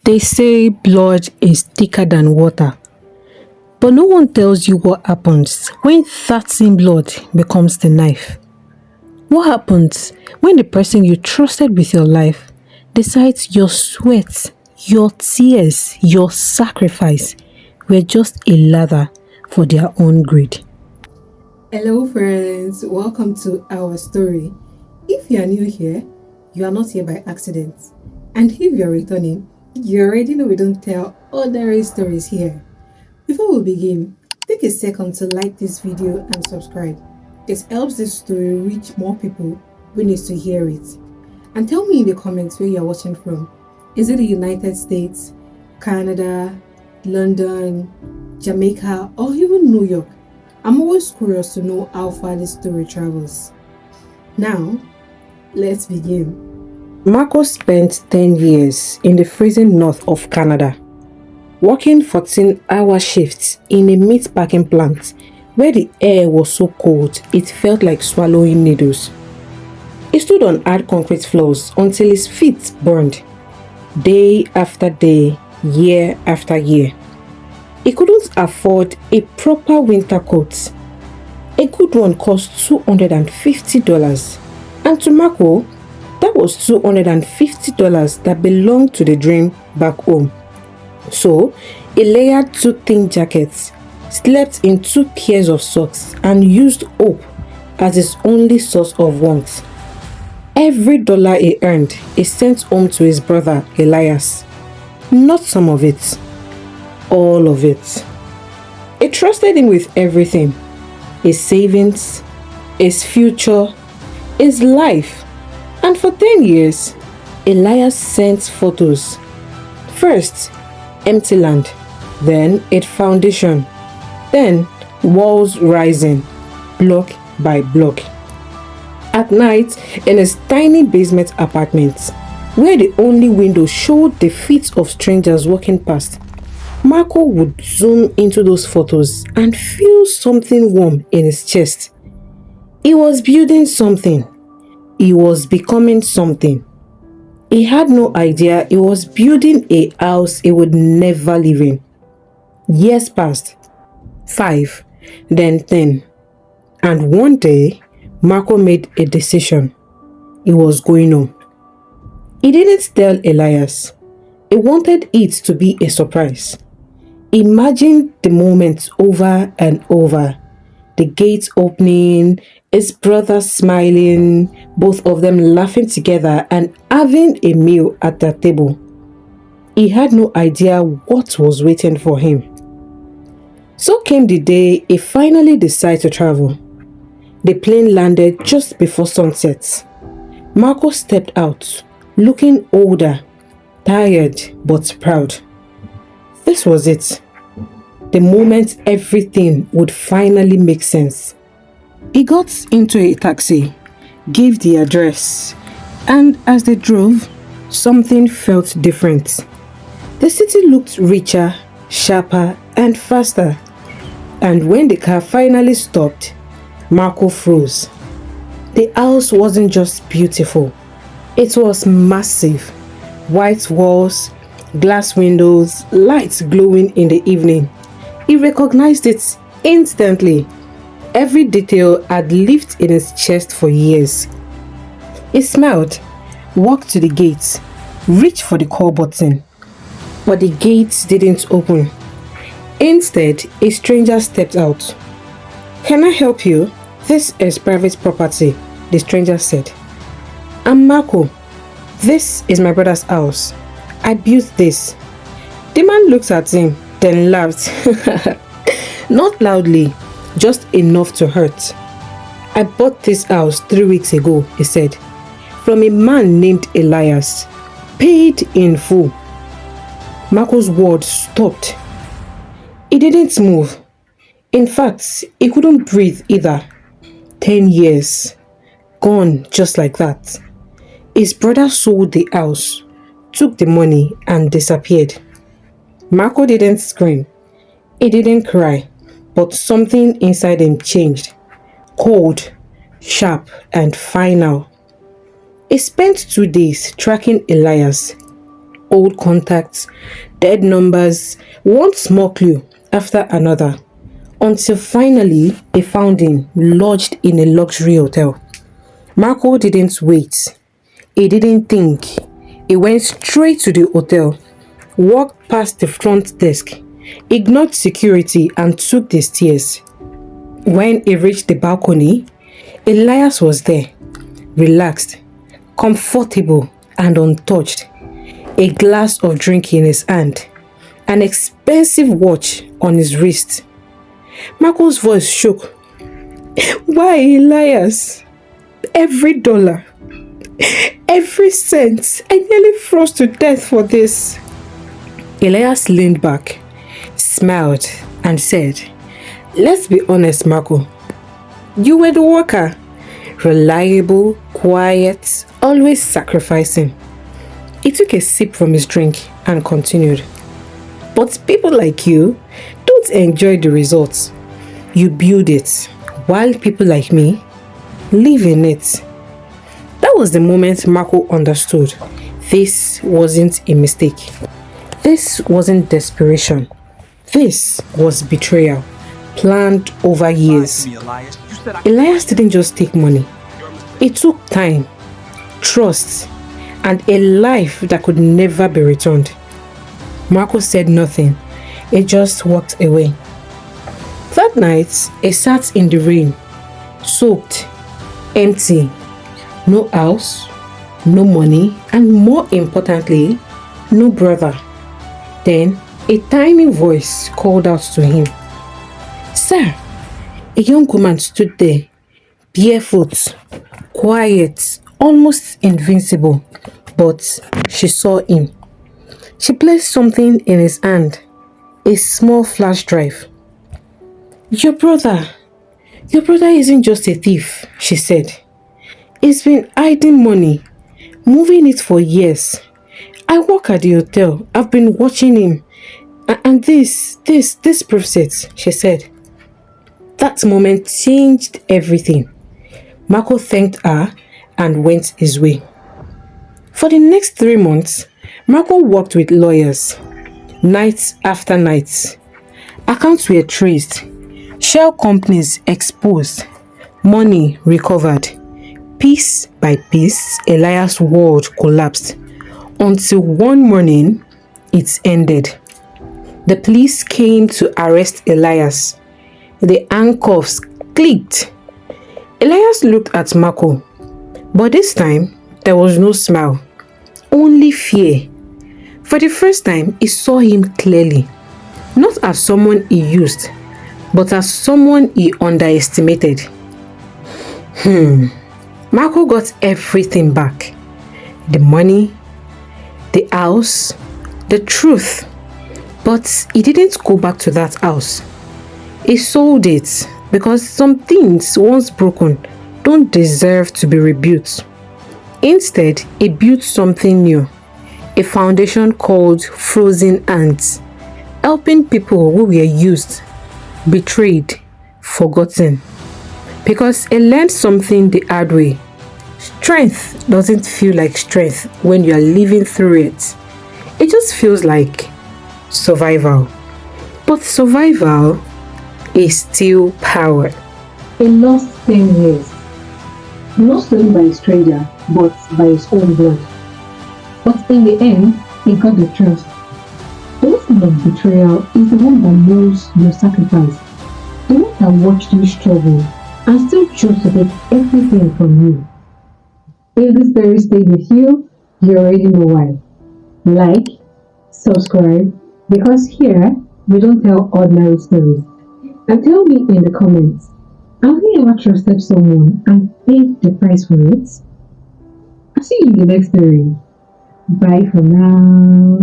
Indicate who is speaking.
Speaker 1: They say blood is thicker than water, but no one tells you what happens when that same blood becomes the knife. What happens when the person you trusted with your life decides your sweat, your tears, your sacrifice were just a ladder for their own greed? Hello, friends. Welcome to our story. If you are new here, you are not here by accident. And if you're returning, you already know we don't tell ordinary stories here. Before we begin, take a second to like this video and subscribe. It helps this story reach more people who need to hear it. And tell me in the comments where you're watching from. Is it the United States, Canada, London, Jamaica, or even New York? I'm always curious to know how far this story travels. Now, let's begin. Marco spent 10 years in the freezing north of Canada, working 14-hour shifts in a meat packing plant where the air was so cold it felt like swallowing needles. He stood on hard concrete floors until his feet burned, day after day, year after year. He couldn't afford a proper winter coat. A good one cost $250, and to Marco, that was $250 that belonged to the dream back home. So, he layered two thin jackets, slept in two pairs of socks, and used hope as his only source of warmth. Every dollar he earned, he sent home to his brother Elias. Not some of it, all of it. He trusted him with everything: his savings, his future, his life. And for 10 years, Elias sent photos. First, empty land, then a foundation, then walls rising, block by block. At night, in his tiny basement apartment, where the only window showed the feet of strangers walking past, Marco would zoom into those photos and feel something warm in his chest. He was building something. He was becoming something. He had no idea he was building a house he would never live in. Years passed. 5, then 10. And one day, Marco made a decision. He was going home. He didn't tell Elias. He wanted it to be a surprise. Imagine the moment over and over. The gate opening, his brother smiling, both of them laughing together and having a meal at their table. He had no idea what was waiting for him. So came the day he finally decided to travel. The plane landed just before sunset. Marco stepped out, looking older, tired but proud. This was it. The moment everything would finally make sense. He got into a taxi, gave the address, and as they drove, something felt different. The city looked richer, sharper, and faster. And when the car finally stopped, Marco froze. The house wasn't just beautiful, it was massive. White walls, glass windows, lights glowing in the evening. He recognized it instantly. Every detail had lived in his chest for years. He smiled, walked to the gate, reached for the call button, but the gate didn't open. Instead, a stranger stepped out. "Can I help you? This is private property," the stranger said. "I'm Marco. This is my brother's house. I built this." The man looked at him, then laughed. Not loudly, just enough to hurt. "I bought this house 3 weeks ago," he said, "from a man named Elias. Paid in full." Marco's words stopped. He didn't move. In fact, he couldn't breathe either. 10 years. Gone just like that. His brother sold the house, took the money and disappeared. Marco didn't scream. He didn't cry. But something inside him changed. Cold, sharp and final. He spent 2 days tracking Elias. old contacts, dead numbers, one small clue after another, until finally they found him lodged in a luxury hotel. Marco didn't wait. He didn't think. He went straight to the hotel, walked past the front desk, ignored security, and took the stairs. When he reached the balcony, Elias was there, relaxed, comfortable, and untouched. A glass of drink in his hand, an expensive watch on his wrist. Marco's voice shook. Why, Elias? Every dollar, every cent. I nearly froze to death for this. Elias leaned back, smiled, and said, let's be honest, Marco. You were the worker. Reliable, quiet, always sacrificing. He took a sip from his drink and continued. But people like you don't enjoy the results. You build it, while people like me live in it. That was the moment Marco understood. This wasn't a mistake. This wasn't desperation. This was betrayal, planned over years. Elias didn't just take money. It took time, trust, and a life that could never be returned. Marco said nothing. He just walked away. That night, he sat in the rain, soaked, empty. No house, no money, and more importantly, no brother. Then, a tiny voice called out to him. Sir, a young woman stood there, barefoot, quiet, almost invincible, but she saw him. She placed something in his hand, a small flash drive. Your brother isn't just a thief, she said. He's been hiding money, moving it for years. I work at the hotel. I've been watching him. And this proves it, she said. That moment changed everything. Marco thanked her and went his way. For the next 3 months, Marco worked with lawyers, night after night. Accounts were traced, shell companies exposed, money recovered. Piece by piece, Elias' world collapsed until one morning it ended. The police came to arrest Elias. The handcuffs clicked. Elias looked at Marco, but this time there was no smile, only fear. For the first time, he saw him clearly, not as someone he used, but as someone he underestimated. Marco got everything back. The money, the house, the truth. But he didn't go back to that house. He sold it because some things, once broken, don't deserve to be rebuilt. Instead, he built something new, a foundation called Frozen Ants, helping people who were used, betrayed, forgotten. Because he learned something the hard way. Strength doesn't feel like strength when you are living through it. It just feels like survival. But survival is still power. He lost 10 years. Not stolen by a stranger, but by his own blood. But in the end, he got the trust. The lesson of betrayal is the one that knows your sacrifice. The one that watched you struggle and still chose to take everything from you. If this story stayed with you, you already know why. Like, subscribe, because here we don't tell ordinary stories. And tell me in the comments, have you ever trusted someone and paid the price for it? I'll see you in the next story. Bye for now.